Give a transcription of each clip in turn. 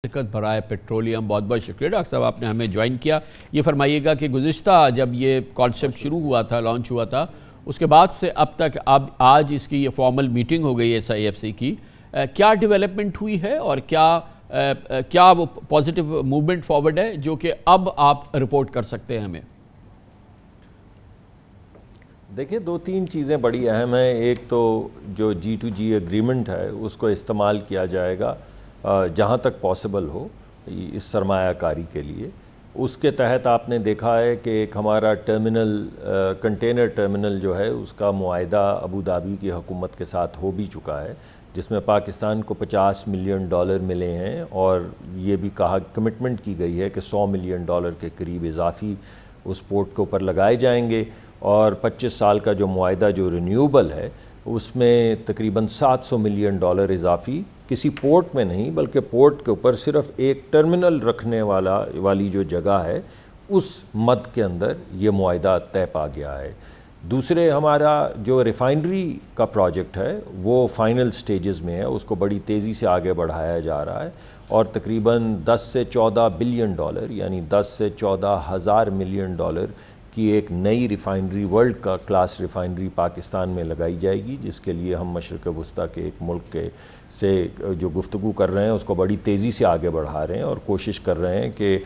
دقت برائے پیٹرولیم، بہت بہت شکریہ ڈاکٹر صاحب، آپ نے ہمیں جوائن کیا۔ یہ فرمائیے گا کہ گزشتہ جب یہ کانسیپٹ شروع ہوا تھا، لانچ ہوا تھا، اس کے بعد سے اب تک آج اس کی یہ فارمل میٹنگ ہو گئی ہے SIFC کی، کیا ڈیولپمنٹ ہوئی ہے اور کیا وہ پازیٹیو موومنٹ فارورڈ ہے جو کہ اب آپ رپورٹ کر سکتے ہیں ہمیں؟ دیکھیں، دو تین چیزیں بڑی اہم ہیں۔ ایک تو جو G2G ایگریمنٹ ہے اس کو استعمال کیا جائے گا جہاں تک پاسبل ہو اس سرمایہ کاری کے لیے۔ اس کے تحت آپ نے دیکھا ہے کہ ایک ہمارا کنٹینر ٹرمینل جو ہے اس کا معاہدہ ابوظہبی کی حکومت کے ساتھ ہو بھی چکا ہے، جس میں پاکستان کو $50 ملین ملے ہیں، اور یہ بھی کمٹمنٹ کی گئی ہے کہ $100 ملین کے قریب اضافی اس پورٹ کے اوپر لگائے جائیں گے، اور 25 سال کا جو معاہدہ جو رینیوبل ہے اس میں تقریباً $700 ملین اضافی کسی پورٹ میں نہیں بلکہ پورٹ کے اوپر صرف ایک ٹرمینل رکھنے والی جو جگہ ہے اس مد کے اندر یہ معاہدہ طے پا گیا ہے۔ دوسرے، ہمارا جو ریفائنری کا پروجیکٹ ہے وہ فائنل سٹیجز میں ہے، اس کو بڑی تیزی سے آگے بڑھایا جا رہا ہے، اور تقریباً $10 سے $14 بلین یعنی 10 سے 14,000 ملین کی ایک نئی ریفائنری، ورلڈ کا کلاس ریفائنری پاکستان میں لگائی جائے گی، جس کے لیے ہم مشرق وسطیٰ کے ایک ملک سے جو گفتگو کر رہے ہیں اس کو بڑی تیزی سے آگے بڑھا رہے ہیں، اور کوشش کر رہے ہیں کہ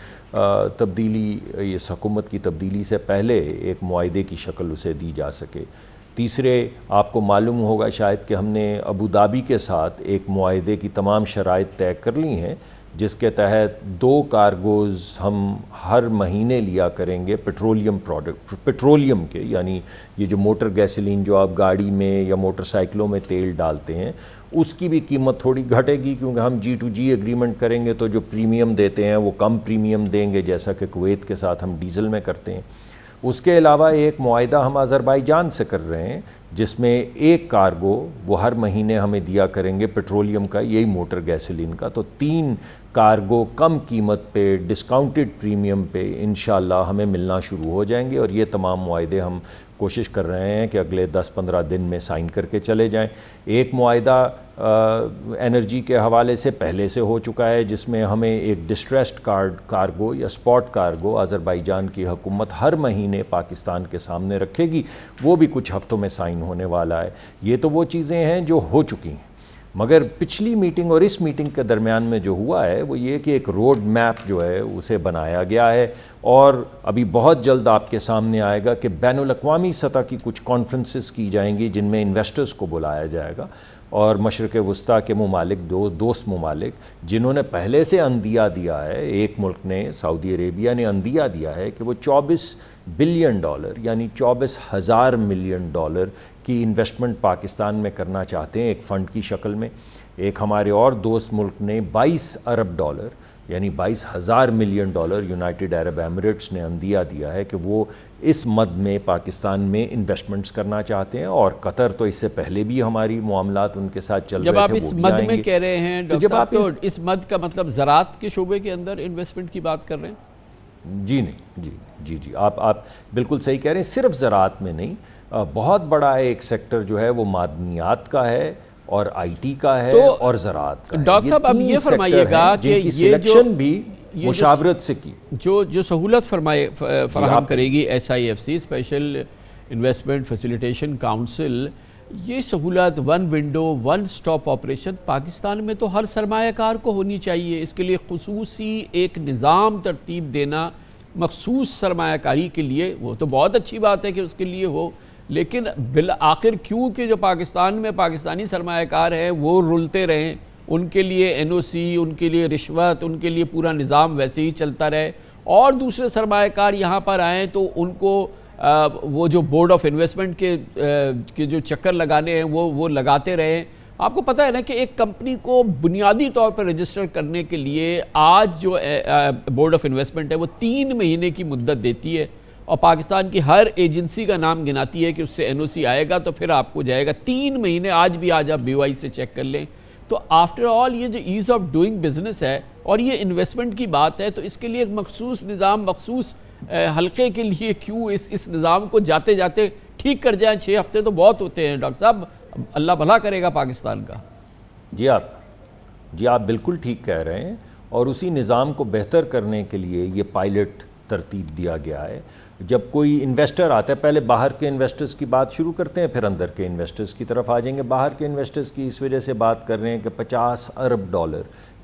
اس حکومت کی تبدیلی سے پہلے ایک معاہدے کی شکل اسے دی جا سکے۔ تیسرے، آپ کو معلوم ہوگا شاید کہ ہم نے ابوظہبی کے ساتھ ایک معاہدے کی تمام شرائط طے کر لی ہیں، جس کے تحت 2 کارگوز ہم ہر مہینے لیا کریں گے پیٹرولیم کے، یعنی یہ جو موٹر گیسولین جو آپ گاڑی میں یا موٹر سائیکلوں میں تیل ڈالتے ہیں اس کی بھی قیمت تھوڑی گھٹے گی، کیونکہ ہم G2G ایگریمنٹ کریں گے تو جو پریمیم دیتے ہیں وہ کم پریمیم دیں گے، جیسا کہ کویت کے ساتھ ہم ڈیزل میں کرتے ہیں۔ اس کے علاوہ ایک معاہدہ ہم آذربائیجان سے کر رہے ہیں، جس میں 1 کارگو وہ ہر مہینے ہمیں دیا کریں گے پیٹرولیم کا، یہی موٹر گیسولین کا، تو 3 کارگو کم قیمت پہ ڈسکاؤنٹڈ پریمیم پہ انشاءاللہ ہمیں ملنا شروع ہو جائیں گے، اور یہ تمام معاہدے ہم کوشش کر رہے ہیں کہ اگلے 10-15 دن میں سائن کر کے چلے جائیں۔ ایک معاہدہ انرجی کے حوالے سے پہلے سے ہو چکا ہے، جس میں ہمیں ایک ڈسٹریسڈ کارگو یا سپاٹ کارگو آذربائیجان کی حکومت ہر مہینے پاکستان کے سامنے رکھے گی، وہ بھی کچھ ہفتوں میں سائن ہونے والا ہے۔ یہ تو وہ چیزیں ہیں جو ہو چکی ہیں، مگر پچھلی میٹنگ اور اس میٹنگ کے درمیان میں جو ہوا ہے وہ یہ کہ ایک روڈ میپ جو ہے اسے بنایا گیا ہے، اور ابھی بہت جلد آپ کے سامنے آئے گا کہ بین الاقوامی سطح کی کچھ کانفرنسز کی جائیں گی جن میں انویسٹرز کو بلایا جائے گا، اور مشرق وسطیٰ کے ممالک، دوست ممالک جنہوں نے پہلے سے عندیہ دیا ہے، ایک ملک نے، سعودی عربیہ نے عندیہ دیا ہے کہ وہ $24 بلین یعنی $24,000 ملین کی انویسٹمنٹ پاکستان میں کرنا چاہتے ہیں ایک فنڈ کی شکل میں۔ ایک ہمارے اور دوست ملک نے $22 ارب یعنی $22,000 ملین یونائٹڈ عرب ایمریٹس نے عندیہ دیا ہے کہ وہ اس مد میں پاکستان میں انویسٹمنٹس کرنا چاہتے ہیں، اور قطر تو اس سے پہلے بھی ہماری معاملات ان کے ساتھ چل رہے تھے۔ جب آپ اس مد میں کہہ رہے ہیں ڈاکٹر صاحب، تو اس مد کا مطلب زراعت کے شعبے کے اندر انویسٹمنٹ کی بات کر رہے ہیں؟ جی نہیں، جی آپ بالکل صحیح کہہ رہے ہیں، صرف زراعت میں نہیں، بہت بڑا ایک سیکٹر جو ہے وہ معدنیات کا ہے، اور IT کا ہے، اور زراعت کا ہے۔ ڈاکٹر صاحب اب یہ فرمائیے گا کہ یہ سلیکشن بھی مشاورت سے کی جو سہولت فراہم کرے گی SIFC، special investment facilitation council, یہ سہولت 1 ونڈو 1 سٹاپ آپریشن پاکستان میں تو ہر سرمایہ کار کو ہونی چاہیے۔ اس کے لیے خصوصی ایک نظام ترتیب دینا مخصوص سرمایہ کاری کے لیے، وہ تو بہت اچھی بات ہے کہ اس کے لیے ہو، لیکن بالآخر کیوں کہ جو پاکستان میں پاکستانی سرمایہ کار ہیں وہ رلتے رہیں، ان کے لیے NOC، ان کے لیے رشوت، ان کے لیے پورا نظام ویسے ہی چلتا رہے، اور دوسرے سرمایہ کار یہاں پر آئیں تو ان کو وہ جو بورڈ آف انویسٹمنٹ کے جو چکر لگانے ہیں وہ لگاتے رہیں۔ آپ کو پتہ ہے نا کہ ایک کمپنی کو بنیادی طور پر رجسٹر کرنے کے لیے آج جو بورڈ آف انویسٹمنٹ ہے وہ 3 مہینے کی مدت دیتی ہے، اور پاکستان کی ہر ایجنسی کا نام گناتی ہے کہ اس سے NOC آئے گا تو پھر آپ کو جائے گا 3 مہینے۔ آج آپ BOI سے چیک کر لیں تو آفٹر آل یہ جو ایز آف ڈوئنگ بزنس ہے اور یہ انویسٹمنٹ کی بات ہے، تو اس کے لیے ایک مخصوص نظام، مخصوص حلقے کے لیے کیوں اس نظام کو جاتے جاتے ٹھیک کر جائیں؟ 6 ہفتے تو بہت ہوتے ہیں ڈاکٹر صاحب، اللہ بھلا کرے گا پاکستان کا۔ جی آپ بالکل ٹھیک کہہ رہے ہیں، اور اسی نظام کو بہتر کرنے کے لیے یہ پائلٹ ترتیب دیا گیا ہے. جب کوئی انویسٹر آتا ہے، پہلے باہر کے انویسٹرز کی بات شروع کرتے ہیں، پھر اندر کے انویسٹرز کی طرف آ جائیں گے. باہر کے انویسٹرز کی اس وجہ سے بات کر رہے ہیں کہ $50 ارب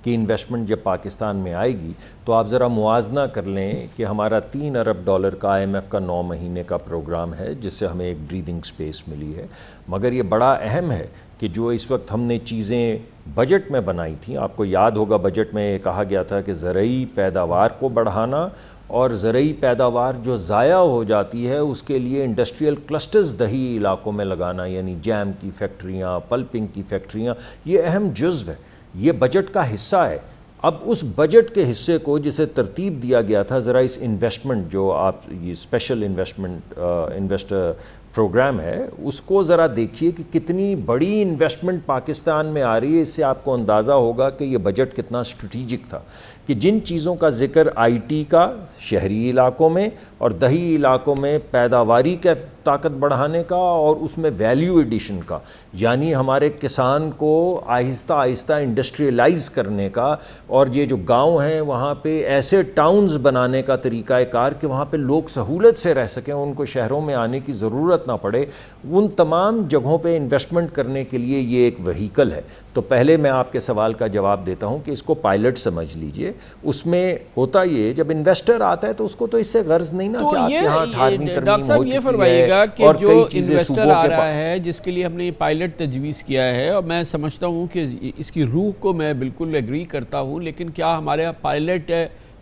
کی انویسٹمنٹ جب پاکستان میں آئے گی تو آپ ذرا موازنہ کر لیں کہ ہمارا $3 ارب کا IMF کا 9 مہینے کا پروگرام ہے، جس سے ہمیں ایک بریدنگ سپیس ملی ہے. مگر یہ بڑا اہم ہے کہ جو اس وقت ہم نے چیزیں بجٹ میں بنائی تھیں، آپ کو یاد ہوگا بجٹ میں یہ کہا گیا تھا کہ زرعی پیداوار کو بڑھانا اور زرعی پیداوار جو ضائع ہو جاتی ہے اس کے لیے انڈسٹریل کلسٹرز دیہی علاقوں میں لگانا، یعنی جیم کی فیکٹریاں، پلپنگ کی فیکٹریاں، یہ اہم جزو ہے، یہ بجٹ کا حصہ ہے. اب اس بجٹ کے حصے کو جسے ترتیب دیا گیا تھا، ذرا اس انویسٹمنٹ جو آپ یہ اسپیشل انویسٹر پروگرام ہے اس کو ذرا دیکھیے کہ کتنی بڑی انویسٹمنٹ پاکستان میں آ رہی ہے. اس سے آپ کو اندازہ ہوگا کہ یہ بجٹ کتنا اسٹریٹجک تھا کہ جن چیزوں کا ذکر IT کا شہری علاقوں میں اور دیہی علاقوں میں پیداواری کا طاقت بڑھانے کا اور اس میں ویلیو ایڈیشن کا، یعنی ہمارے کسان کو آہستہ آہستہ انڈسٹریلائز کرنے کا، اور یہ جو گاؤں ہیں وہاں پہ ایسے ٹاؤنز بنانے کا طریقہ کار کہ وہاں پہ لوگ سہولت سے رہ سکیں، ان کو شہروں میں آنے کی ضرورت نہ پڑے، ان تمام جگہوں پہ انویسٹمنٹ کرنے کے لیے یہ ایک وہیکل ہے. تو پہلے میں آپ کے سوال کا جواب دیتا ہوں کہ اس کو پائلٹ سمجھ لیجئے. اس میں ہوتا یہ جب انویسٹر آتا ہے تو اس کو تو اس سے غرض نہیں نا کہ آپ یہاں 18ویں ترمیم ہو چکی ہے کہ جو انویسٹر آ رہا ہے جس کے لیے ہم نے یہ پائلٹ تجویز کیا ہے، اور میں سمجھتا ہوں کہ اس کی روح کو میں بالکل ایگری کرتا ہوں، لیکن کیا ہمارے یہاں پائلٹ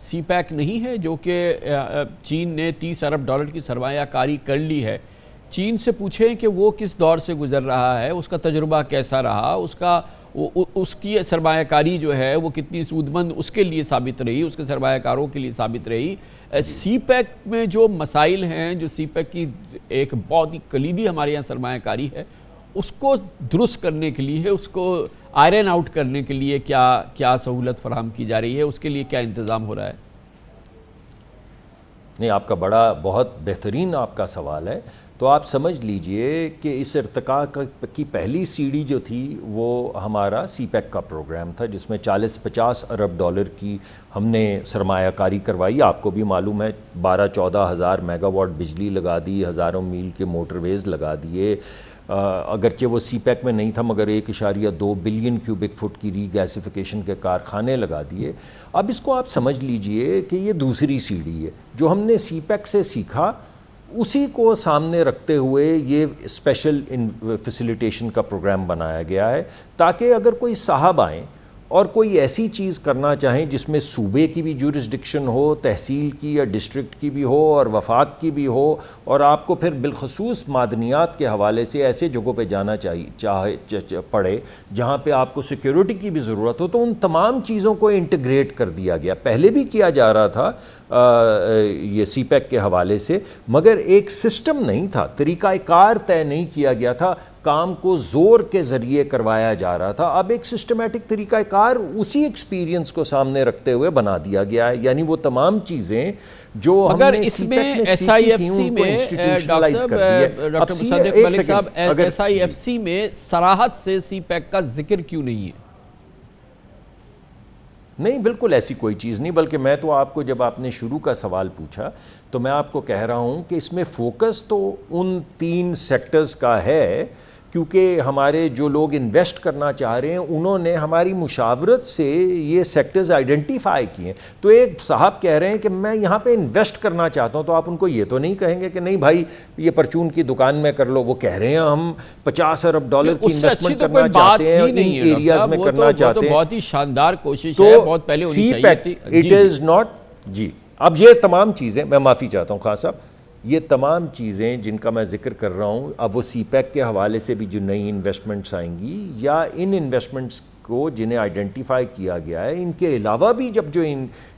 سی پیک نہیں ہے جو کہ چین نے $30 ارب کی سرمایہ کاری کر لی ہے؟ چین سے پوچھیں کہ وہ کس دور سے گزر رہا ہے، اس کا تجربہ کیسا رہا، اس کی سرمایہ کاری جو ہے وہ کتنی سودمند اس کے لیے ثابت رہی، اس کے سرمایہ کاروں کے لیے ثابت رہی. سی پیک میں جو مسائل ہیں، جو سی پیک کی ایک بہت ہی کلیدی ہمارے یہاں سرمایہ کاری ہے، اس کو درست کرنے کے لیے، اس کو آئرن آؤٹ کرنے کے لیے کیا سہولت فراہم کی جا رہی ہے، اس کے لیے کیا انتظام ہو رہا ہے؟ نہیں، آپ کا بہت بہترین آپ کا سوال ہے. تو آپ سمجھ لیجئے کہ اس ارتقاء کی پہلی سیڑھی جو تھی وہ ہمارا سی پیک کا پروگرام تھا، جس میں $40-50 ارب کی ہم نے سرمایہ کاری کروائی. آپ کو بھی معلوم ہے 12-14 ہزار میگا واٹ بجلی لگا دی، ہزاروں میل کے موٹر ویز لگا دیے. اگرچہ وہ سی پیک میں نہیں تھا مگر 1.2 بلین کیوبک فٹ کی ری گیسیفیکیشن کے کارخانے لگا دیے. اب اس کو آپ سمجھ لیجئے کہ یہ دوسری سیڑھی ہے. جو ہم نے سی پیک سے سیکھا اسی کو سامنے رکھتے ہوئے یہ اسپیشل فیسیلیٹیشن کا پروگرام بنایا گیا ہے، تاکہ اگر کوئی صاحب آئیں اور کوئی ایسی چیز کرنا چاہیں جس میں صوبے کی بھی جورسڈکشن ہو، تحصیل کی یا ڈسٹرکٹ کی بھی ہو اور وفاق کی بھی ہو، اور آپ کو پھر بالخصوص معدنیات کے حوالے سے ایسے جگہوں پہ جانا پڑے جہاں پہ آپ کو سیکیورٹی کی بھی ضرورت ہو، تو ان تمام چیزوں کو انٹیگریٹ کر دیا گیا. پہلے بھی کیا جا رہا تھا یہ سی پیک کے حوالے سے، مگر ایک سسٹم نہیں تھا، طریقہ کار طے نہیں کیا گیا تھا، کام کو زور کے ذریعے کروایا جا رہا تھا. اب ایک سسٹمیٹک طریقہ کار اسی ایکسپیرینس کو سامنے رکھتے ہوئے بنا دیا گیا ہے، یعنی وہ تمام چیزیں جو ہم نے اس میں SIFC میں ڈاکٹر مصدق ملک صاحب SIFC میں صراحت سے سی پیک کا ذکر کیوں نہیں ہے؟ نہیں، بالکل ایسی کوئی چیز نہیں، بلکہ میں تو آپ کو جب آپ نے شروع کا سوال پوچھا تو میں آپ کو کہہ رہا ہوں کہ اس میں فوکس تو ان 3 سیکٹرز کا ہے، کیونکہ ہمارے جو لوگ انویسٹ کرنا چاہ رہے ہیں انہوں نے ہماری مشاورت سے یہ سیکٹرز آئیڈینٹیفائی کیے ہیں. تو ایک صاحب کہہ رہے ہیں کہ میں یہاں پہ انویسٹ کرنا چاہتا ہوں، تو آپ ان کو یہ تو نہیں کہیں گے کہ نہیں بھائی یہ پرچون کی دکان میں کر لو. وہ کہہ رہے ہیں ہم $50 ارب کی انویسٹمنٹ کرنا چاہتے ہیں، ان ایریاز میں کرنا چاہتے ہیں. بہت ہی شاندار کوشش ہے، بہت پہلے ہونی چاہیے تھی. اٹ از ناٹ جی. اب یہ تمام چیزیں، میں معافی چاہتا ہوں خان صاحب، یہ تمام چیزیں جن کا میں ذکر کر رہا ہوں، اب وہ سی پیک کے حوالے سے بھی جو نئی انویسٹمنٹس آئیں گی یا ان انویسٹمنٹس کو جنہیں آئیڈینٹیفائی کیا گیا ہے، ان کے علاوہ بھی جب جو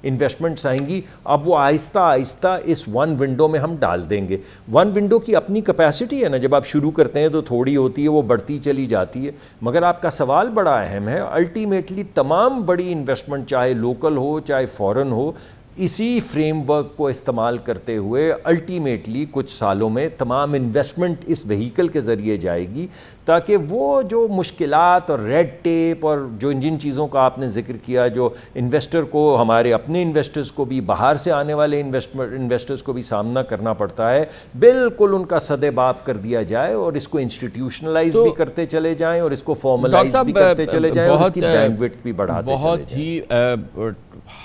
انویسٹمنٹس آئیں گی اب وہ آہستہ آہستہ اس 1 ونڈو میں ہم ڈال دیں گے. 1 ونڈو کی اپنی کیپیسٹی ہے نا، جب آپ شروع کرتے ہیں تو تھوڑی ہوتی ہے، وہ بڑھتی چلی جاتی ہے. مگر آپ کا سوال بڑا اہم ہے. الٹیمیٹلی تمام بڑی انویسٹمنٹ چاہے لوکل ہو چاہے فورن ہو، اسی فریم ورک کو استعمال کرتے ہوئے الٹیمیٹلی کچھ سالوں میں تمام انویسٹمنٹ اس وہیکل کے ذریعے جائے گی، تاکہ وہ جو مشکلات اور ریڈ ٹیپ اور جو جن چیزوں کا آپ نے ذکر کیا، جو انویسٹر کو، ہمارے اپنے انویسٹرز کو بھی، باہر سے آنے والے انویسٹرز کو بھی سامنا کرنا پڑتا ہے، بالکل ان کا سد باب کر دیا جائے اور اس کو انسٹیٹیوشنلائز بھی کرتے چلے جائیں اور اس کو فارملائز بھی کرتے چلے جائیں اور اس کی بینڈ وڈتھ بھی بڑھاتے چلے جائیں۔ بہت ہی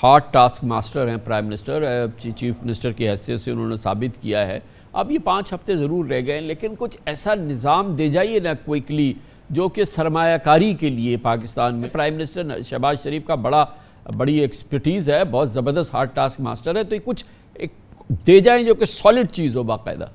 ہارڈ ٹاسک ماسٹر ہیں پرائم منسٹر، چیف منسٹر کی حیثیت سے انہوں نے ثابت کیا ہے۔ اب یہ 5 ہفتے ضرور رہ گئے، لیکن کچھ ایسا نظام دے جائیے نا کوئکلی جو کہ سرمایہ کاری کے لیے پاکستان میں، پرائم منسٹر شہباز شریف کا بڑی ایکسپرٹیز ہے، بہت زبردست ہارڈ ٹاسک ماسٹر ہے، تو کچھ دے جائیں جو کہ سالڈ چیز ہو باقاعدہ۔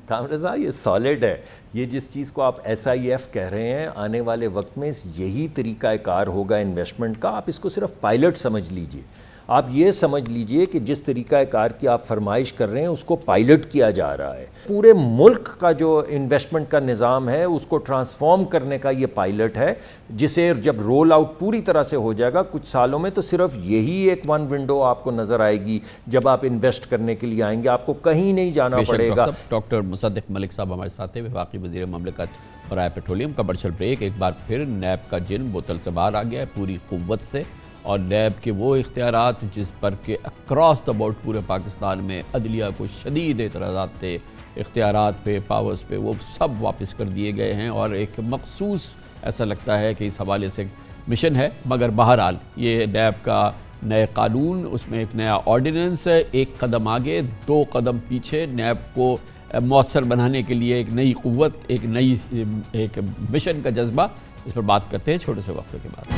کامران صاحب یہ سالڈ ہے، یہ جس چیز کو آپ SIF کہہ رہے ہیں، آنے والے وقت میں یہی طریقہ کار ہوگا انویسٹمنٹ کا۔ آپ اس کو صرف پائلٹ سمجھ لیجئے، آپ یہ سمجھ لیجئے کہ جس طریقہ کار کی آپ فرمائش کر رہے ہیں اس کو پائلٹ کیا جا رہا ہے۔ پورے ملک کا جو انویسٹمنٹ کا نظام ہے اس کو ٹرانسفارم کرنے کا یہ پائلٹ ہے، جسے جب رول آؤٹ پوری طرح سے ہو جائے گا کچھ سالوں میں، تو صرف یہی ایک ون ونڈو آپ کو نظر آئے گی جب آپ انویسٹ کرنے کے لیے آئیں گے، آپ کو کہیں نہیں جانا پڑے گا۔ ڈاکٹر مصدق ملک صاحب ہمارے ساتھ ہیں، وفاقی وزیر مملکت برائے پیٹرولیم۔ کمرشل بریک، ایک بار پھر نیب کا جن بوتل سے باہر آ گیا ہے پوری قوت سے، اور نیب کے وہ اختیارات جس پر کہ اکراس دا بورڈ پورے پاکستان میں عدلیہ کو شدید اعتراضات تھے، اختیارات پہ، پاورز پہ، وہ سب واپس کر دیے گئے ہیں، اور ایک مخصوص ایسا لگتا ہے کہ اس حوالے سے مشن ہے۔ مگر بہرحال یہ نیب کا نئے قانون، اس میں ایک نیا آرڈیننس ہے، ایک قدم آگے 2 قدم پیچھے، نیب کو مؤثر بنانے کے لیے ایک نئی قوت، ایک مشن کا جذبہ۔ اس پر بات کرتے ہیں چھوٹے سے وقفے کے بعد۔